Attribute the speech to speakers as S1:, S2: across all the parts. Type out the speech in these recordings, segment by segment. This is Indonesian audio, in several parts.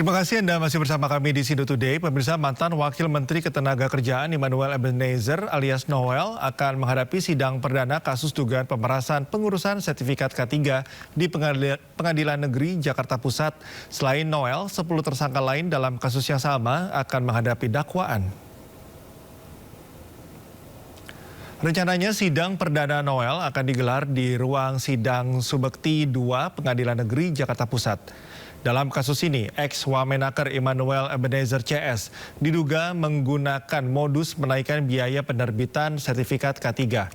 S1: Terima kasih Anda masih bersama kami di Sido Today. Pemirsa, mantan Wakil Menteri Ketenagakerjaan Immanuel Ebenezer alias Noel akan menghadapi sidang perdana kasus dugaan pemerasan pengurusan sertifikat K3 di Pengadilan Negeri Jakarta Pusat. Selain Noel, 10 tersangka lain dalam kasus yang sama akan menghadapi dakwaan. Rencananya sidang perdana Noel akan digelar di ruang sidang Subekti 2 Pengadilan Negeri Jakarta Pusat. Dalam kasus ini, ex-Wamenaker Immanuel Ebenezer CS diduga menggunakan modus menaikkan biaya penerbitan sertifikat K3.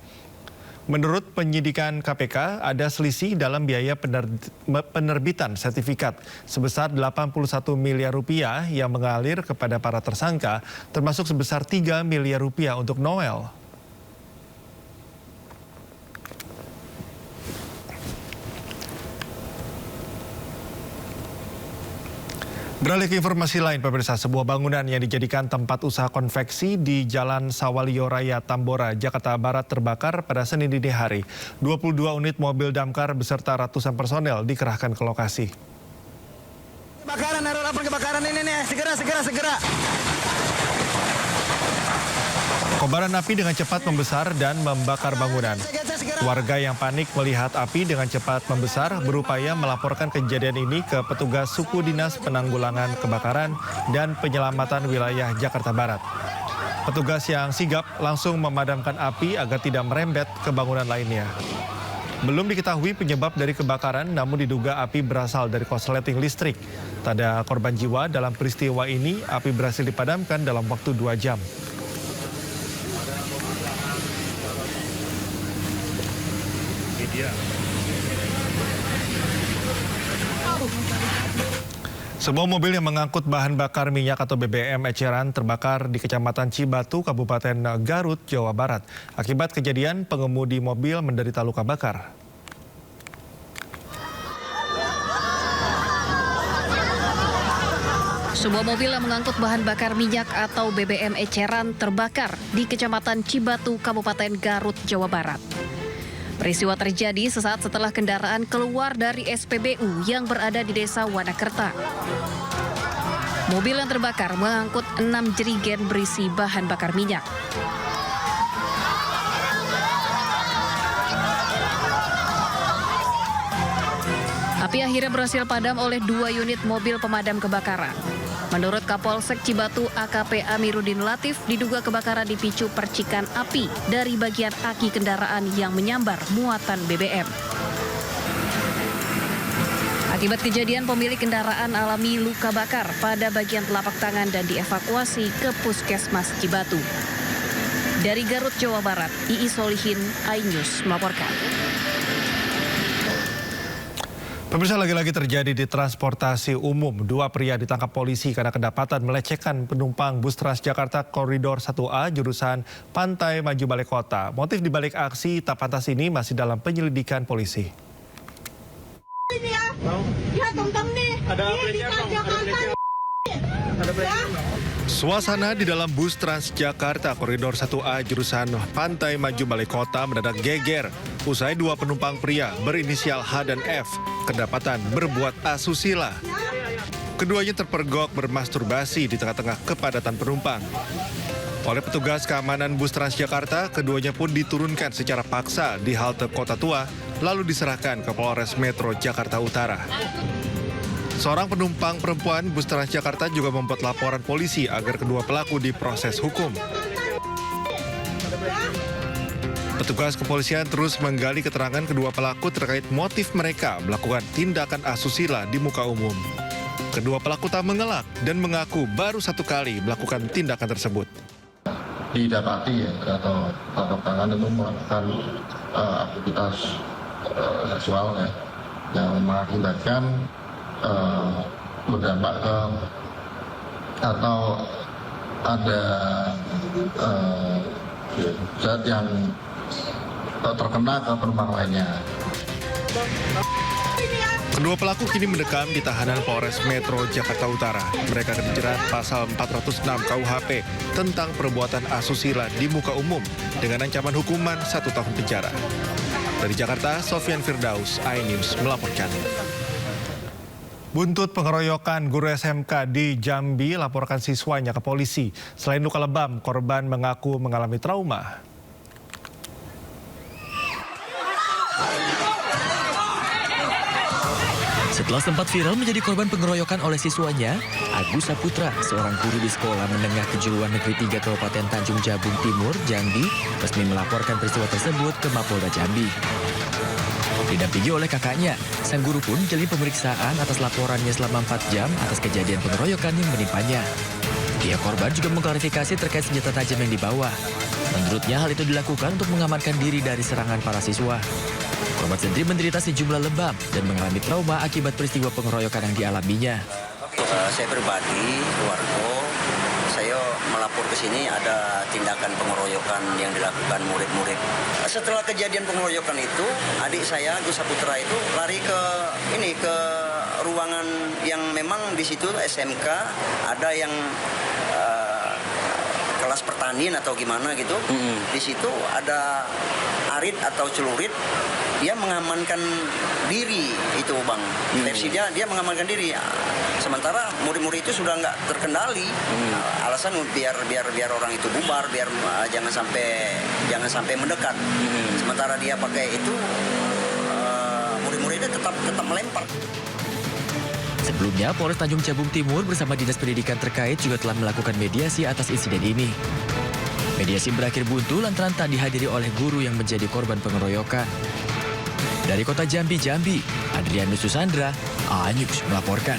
S1: Menurut penyidikan KPK, ada selisih dalam biaya penerbitan sertifikat sebesar 81 miliar rupiah yang mengalir kepada para tersangka, termasuk sebesar 3 miliar rupiah untuk Noel. Beralih ke informasi lain, pemirsa, sebuah bangunan yang dijadikan tempat usaha konveksi di Jalan Sawalio Raya, Tambora, Jakarta Barat terbakar pada Senin dini hari. 22 unit mobil damkar beserta ratusan personel dikerahkan ke lokasi.
S2: Kebakaran, ada lapor kebakaran ini nih, segera.
S1: Kobaran api dengan cepat membesar dan membakar bangunan. Warga yang panik melihat api dengan cepat membesar berupaya melaporkan kejadian ini ke petugas suku Dinas Penanggulangan Kebakaran dan Penyelamatan Wilayah Jakarta Barat. Petugas yang sigap langsung memadamkan api agar tidak merembet ke bangunan lainnya. Belum diketahui penyebab dari kebakaran, namun diduga api berasal dari korsleting listrik. Tak ada korban jiwa dalam peristiwa ini, api berhasil dipadamkan dalam waktu 2 jam. Sebuah mobil yang mengangkut bahan bakar minyak atau BBM eceran terbakar di Kecamatan Cibatu, Kabupaten Garut, Jawa Barat. Akibat kejadian, pengemudi mobil menderita luka bakar.
S3: Sebuah mobil yang mengangkut bahan bakar minyak atau BBM eceran terbakar di Kecamatan Cibatu, Kabupaten Garut, Jawa Barat. Peristiwa terjadi sesaat setelah kendaraan keluar dari SPBU yang berada di Desa Wanakerta. Mobil yang terbakar mengangkut 6 jerigen berisi bahan bakar minyak. Api akhirnya berhasil padam oleh 2 unit mobil pemadam kebakaran. Menurut Kapolsek Cibatu AKP Amiruddin Latif, diduga kebakaran dipicu percikan api dari bagian aki kendaraan yang menyambar muatan BBM. Akibat kejadian, pemilik kendaraan alami luka bakar pada bagian telapak tangan dan dievakuasi ke Puskesmas Cibatu. Dari Garut, Jawa Barat, Iis Solihin, iNews melaporkan.
S1: Pemirsa, lagi-lagi terjadi di transportasi umum. 2 pria ditangkap polisi karena kedapatan melecehkan penumpang bus Transjakarta Koridor 1A jurusan Pantai Maju Balai Kota. Motif dibalik aksi tak pantas ini masih dalam penyelidikan polisi.
S4: Ini ya, lihat tong-tong nih.
S5: Ada
S1: Suasana di dalam bus Transjakarta Koridor 1A jurusan Pantai Maju Balai Kota mendadak geger usai 2 penumpang pria berinisial H dan F kedapatan berbuat asusila. Keduanya terpergok bermasturbasi di tengah-tengah kepadatan penumpang. Oleh petugas keamanan bus Transjakarta, keduanya pun diturunkan secara paksa di halte Kota Tua lalu diserahkan ke Polres Metro Jakarta Utara. Seorang penumpang perempuan bus Transjakarta juga membuat laporan polisi agar kedua pelaku diproses hukum. Petugas kepolisian terus menggali keterangan kedua pelaku terkait motif mereka melakukan tindakan asusila di muka umum. Kedua pelaku tak mengelak dan mengaku baru 1 kali melakukan tindakan tersebut.
S6: Didapati ya, atau tangkap tangan itu melakukan aktivitas seksual ya, yang mengakibatkan berdampak ke atau ada zat yang terkena ke penumpang lainnya.
S1: Kedua pelaku kini mendekam di tahanan Polres Metro Jakarta Utara. Mereka dijerat pasal 406 KUHP tentang perbuatan asusila di muka umum dengan ancaman hukuman 1 tahun penjara. Dari Jakarta, Sofyan Firdaus, iNews melaporkan. Buntut pengeroyokan guru SMK di Jambi laporkan siswanya ke polisi. Selain luka lebam, korban mengaku mengalami trauma.
S5: Setelah sempat viral menjadi korban pengeroyokan oleh siswanya, Agus Saputra, seorang guru di Sekolah Menengah Kejuruan Negeri 3 Kabupaten Tanjung Jabung Timur, Jambi, resmi melaporkan peristiwa tersebut ke Mapolda Jambi. Didampingi oleh kakaknya, sang guru pun menjalani pemeriksaan atas laporannya selama 4 jam atas kejadian pengeroyokan yang menimpanya. Pihak korban juga mengklarifikasi terkait senjata tajam yang dibawa. Menurutnya hal itu dilakukan untuk mengamankan diri dari serangan para siswa. Korban sendiri menderita sejumlah lebam dan mengalami trauma akibat peristiwa pengeroyokan yang dialaminya.
S7: Saya pribadi, keluarga, saya melapor ke sini ada tindakan pengeroyokan yang dilakukan murid-murid. Setelah kejadian pengeroyokan itu, adik saya Agus Saputra itu lari ke ruangan yang memang di situ SMK ada yang kelas pertanian atau gimana gitu. Di situ ada arit atau celurit. Dia mengamankan diri itu bang, versi dia mengamankan diri. Sementara murid-murid itu sudah nggak terkendali. Alasan biar orang itu bubar, biar jangan sampai mendekat. Sementara dia pakai itu, murid-muridnya tetap melempar.
S5: Sebelumnya, Polres Tanjung Jabung Timur bersama Dinas Pendidikan terkait juga telah melakukan mediasi atas insiden ini. Mediasi berakhir buntu lantaran tak dihadiri oleh guru yang menjadi korban pengeroyokan. Dari kota Jambi, Adrianus Susandra, A-News melaporkan.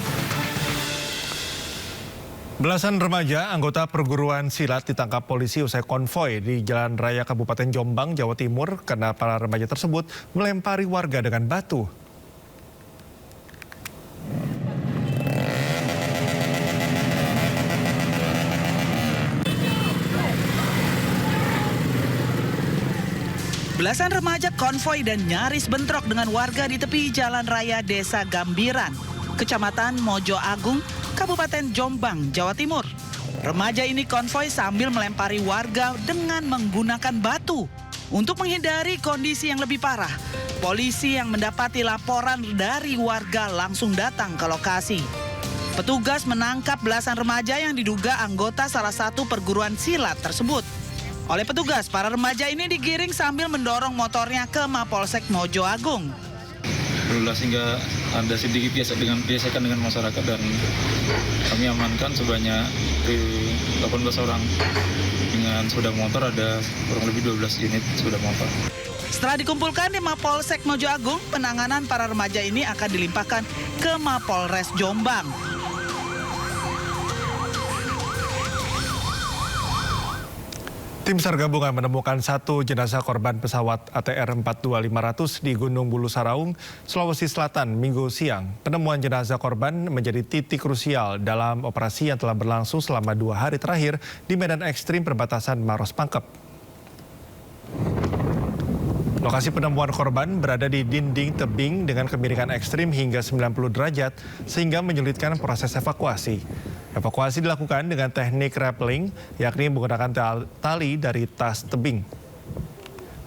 S1: Belasan remaja anggota perguruan silat ditangkap polisi usai konvoi di Jalan Raya Kabupaten Jombang, Jawa Timur karena para remaja tersebut melempari warga dengan batu.
S8: Belasan remaja konvoi dan nyaris bentrok dengan warga di tepi Jalan Raya Desa Gambiran, Kecamatan Mojo Agung, Kabupaten Jombang, Jawa Timur. Remaja ini konvoi sambil melempari warga dengan menggunakan batu. Untuk menghindari kondisi yang lebih parah, polisi yang mendapati laporan dari warga langsung datang ke lokasi. Petugas menangkap belasan remaja yang diduga anggota salah satu perguruan silat tersebut. Oleh petugas, para remaja ini digiring sambil mendorong motornya ke Mapolsek Mojo Agung.
S9: Berulah sehingga ada sedikit gesekan dengan masyarakat dan kami amankan sebanyak 18 orang. Dengan sepeda motor ada kurang lebih 12 unit sepeda motor.
S8: Setelah dikumpulkan di Mapolsek Mojo Agung, penanganan para remaja ini akan dilimpahkan ke Mapolres Jombang.
S1: Tim SAR gabungan menemukan satu jenazah korban pesawat ATR 42500 di Gunung Bulu Saraung, Sulawesi Selatan, Minggu siang. Penemuan jenazah korban menjadi titik krusial dalam operasi yang telah berlangsung selama 2 hari terakhir di medan ekstrim perbatasan Maros Pangkep. Lokasi penemuan korban berada di dinding tebing dengan kemiringan ekstrim hingga 90 derajat sehingga menyulitkan proses evakuasi. Evakuasi dilakukan dengan teknik rappelling, yakni menggunakan tali dari tas tebing.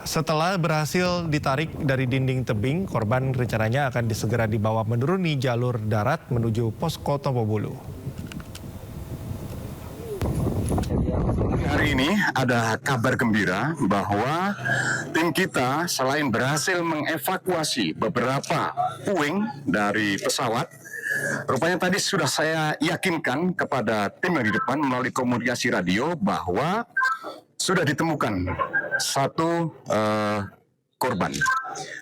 S1: Setelah berhasil ditarik dari dinding tebing, korban rencananya akan segera dibawa menuruni jalur darat menuju posko Tombobulu.
S10: Hari ini ada kabar gembira bahwa tim kita selain berhasil mengevakuasi beberapa puing dari pesawat, rupanya tadi sudah saya yakinkan kepada tim yang di depan melalui komunikasi radio bahwa sudah ditemukan satu korban.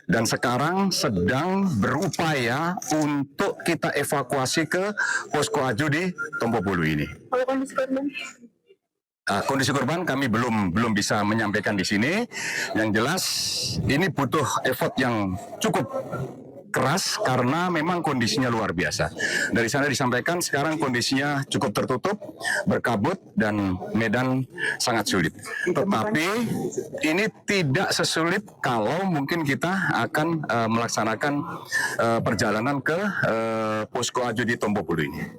S10: Dan sekarang sedang berupaya untuk kita evakuasi ke posko Aju di Tombobulu ini. Kondisi korban kami belum bisa menyampaikan di sini. Yang jelas ini butuh effort yang cukup keras karena memang kondisinya luar biasa. Dari sana disampaikan sekarang kondisinya cukup tertutup, berkabut dan medan sangat sulit. Tetapi ini tidak sesulit kalau mungkin kita akan melaksanakan perjalanan ke posko Aju di Tombobulu ini.